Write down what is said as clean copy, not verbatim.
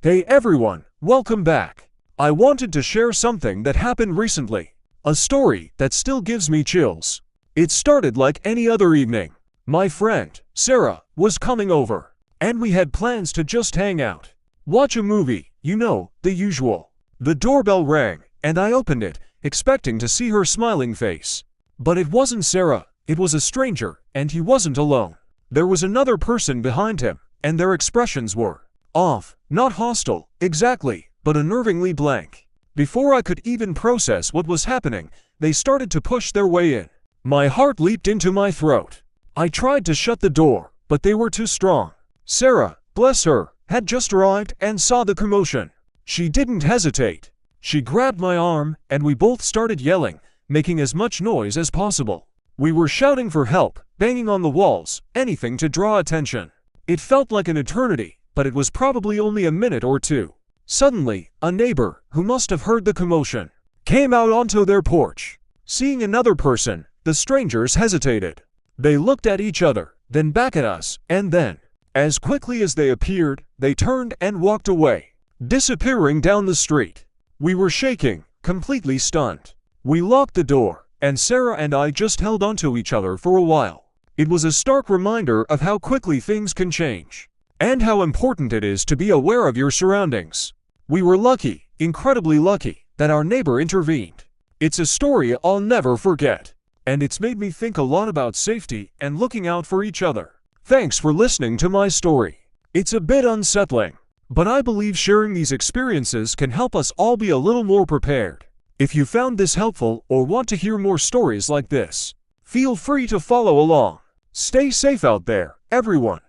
Hey everyone, welcome back. I wanted to share something that happened recently. A story that still gives me chills. It started like any other evening. My friend, Sarah, was coming over, and we had plans to just hang out. Watch a movie, you know, the usual. The doorbell rang, and I opened it, expecting to see her smiling face. But it wasn't Sarah, it was a stranger, and he wasn't alone. There was another person behind him, and their expressions were off, not hostile, exactly, but unnervingly blank. Before I could even process what was happening, they started to push their way in. My heart leaped into my throat. I tried to shut the door, but they were too strong. Sarah, bless her, had just arrived and saw the commotion. She didn't hesitate. She grabbed my arm, and we both started yelling, making as much noise as possible. We were shouting for help, banging on the walls, anything to draw attention. It felt like an eternity, but it was probably only a minute or two. Suddenly, a neighbor, who must have heard the commotion, came out onto their porch. Seeing another person, the strangers hesitated. They looked at each other, then back at us, and then, as quickly as they appeared, they turned and walked away, disappearing down the street. We were shaking, completely stunned. We locked the door, and Sarah and I just held onto each other for a while. It was a stark reminder of how quickly things can change, and how important it is to be aware of your surroundings. We were lucky, incredibly lucky, that our neighbor intervened. It's a story I'll never forget, and it's made me think a lot about safety and looking out for each other. Thanks for listening to my story. It's a bit unsettling, but I believe sharing these experiences can help us all be a little more prepared. If you found this helpful or want to hear more stories like this, feel free to follow along. Stay safe out there, everyone.